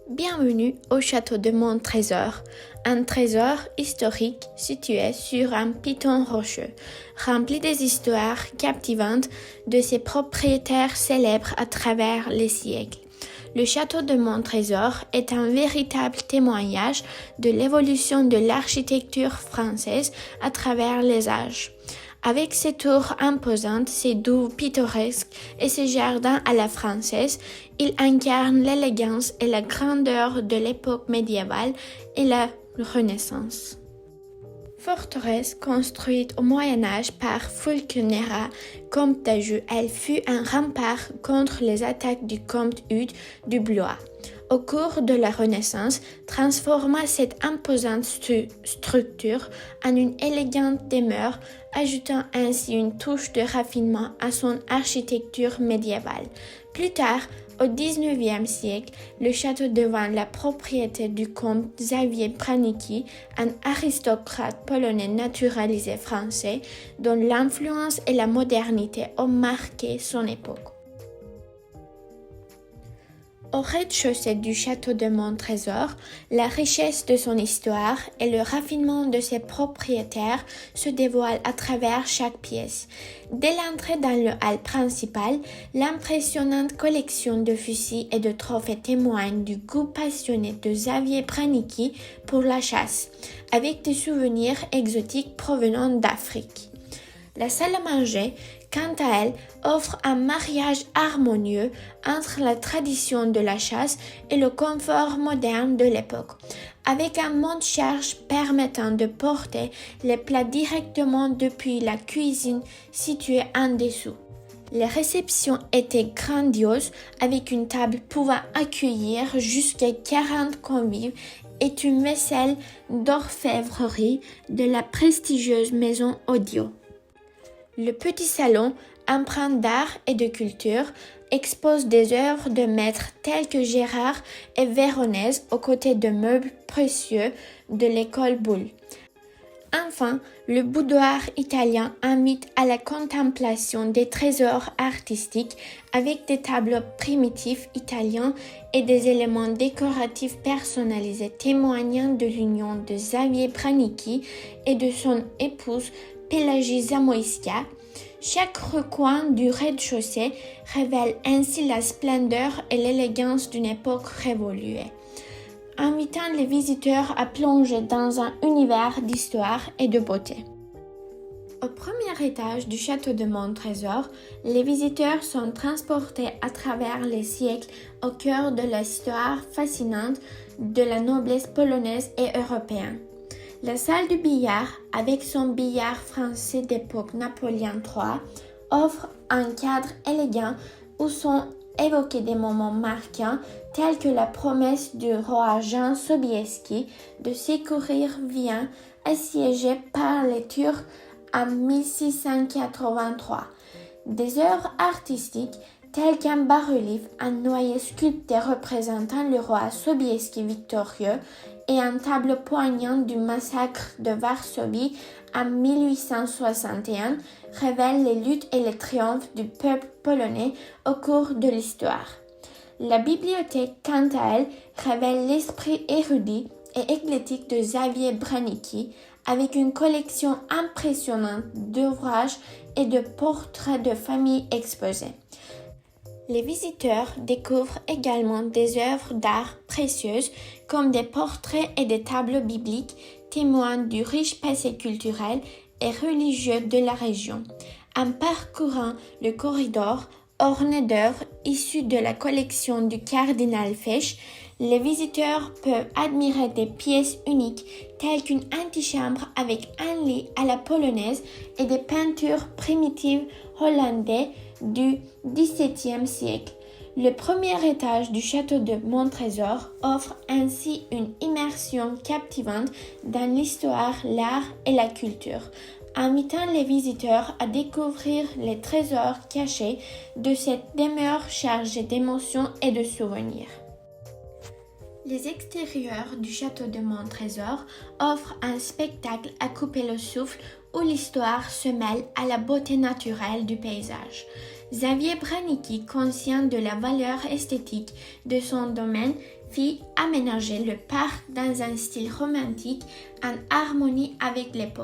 Bienvenue au château de Montrésor, un trésor historique situé sur un piton rocheux, rempli des histoires captivantes de ses propriétaires célèbres à travers les siècles. Le château de Montrésor est un véritable témoignage de l'évolution de l'architecture française à travers les âges. Avec ses tours imposantes, ses douves pittoresques et ses jardins à la française, il incarne l'élégance et la grandeur de l'époque médiévale et la Renaissance. Forteresse construite au Moyen Âge par Fulcanera, comte d'Anjou, elle fut un rempart contre les attaques du comte Eudes du Blois. Au cours de la Renaissance, transforma cette imposante structure en une élégante demeure, ajoutant ainsi une touche de raffinement à son architecture médiévale. Plus tard, au XIXe siècle, le château devint la propriété du comte Xavier Branicki, un aristocrate polonais naturalisé français, dont l'influence et la modernité ont marqué son époque. Au rez-de-chaussée du château de Montrésor, la richesse de son histoire et le raffinement de ses propriétaires se dévoilent à travers chaque pièce. Dès l'entrée dans le hall principal, l'impressionnante collection de fusils et de trophées témoigne du goût passionné de Xavier Branicki pour la chasse, avec des souvenirs exotiques provenant d'Afrique. La salle à manger, quant à elle, offre un mariage harmonieux entre la tradition de la chasse et le confort moderne de l'époque, avec un monte-charge permettant de porter les plats directement depuis la cuisine située en dessous. Les réceptions étaient grandioses, avec une table pouvant accueillir jusqu'à 40 convives et une vaisselle d'orfèvrerie de la prestigieuse maison Audio. Le petit salon, empreint d'art et de culture, expose des œuvres de maîtres tels que Gérard et Véronèse aux côtés de meubles précieux de l'école Boulle. Enfin, le boudoir italien invite à la contemplation des trésors artistiques avec des tableaux primitifs italiens et des éléments décoratifs personnalisés témoignant de l'union de Xavier Branicki et de son épouse Pélagie Zamoyska. Chaque recoin du rez-de-chaussée révèle ainsi la splendeur et l'élégance d'une époque révolue, invitant les visiteurs à plonger dans un univers d'histoire et de beauté. Au premier étage du château de Montrésor, les visiteurs sont transportés à travers les siècles au cœur de l'histoire fascinante de la noblesse polonaise et européenne. La salle du billard, avec son billard français d'époque Napoléon III, offre un cadre élégant où sont évoqués des moments marquants tels que la promesse du roi Jean Sobieski de secourir Vienne assiégée par les Turcs en 1683. Des œuvres artistiques telles qu'un bas-relief, un noyer sculpté représentant le roi Sobieski victorieux et un tableau poignant du massacre de Varsovie en 1861 révèlent les luttes et les triomphes du peuple polonais au cours de l'histoire. La bibliothèque, quant à elle, révèle l'esprit érudit et éclectique de Xavier Branicki, avec une collection impressionnante d'ouvrages et de portraits de familles exposés. Les visiteurs découvrent également des œuvres d'art précieuses comme des portraits et des tableaux bibliques témoins du riche passé culturel et religieux de la région. En parcourant le corridor orné d'œuvres issues de la collection du cardinal Fesch, les visiteurs peuvent admirer des pièces uniques telles qu'une antichambre avec un lit à la polonaise et des peintures primitives hollandaises du XVIIe siècle. Le premier étage du château de Montrésor offre ainsi une immersion captivante dans l'histoire, l'art et la culture, invitant les visiteurs à découvrir les trésors cachés de cette demeure chargée d'émotions et de souvenirs. Les extérieurs du château de Montrésor offrent un spectacle à couper le souffle où l'histoire se mêle à la beauté naturelle du paysage. Xavier Branicki, conscient de la valeur esthétique de son domaine, fit aménager le parc dans un style romantique en harmonie avec l'époque.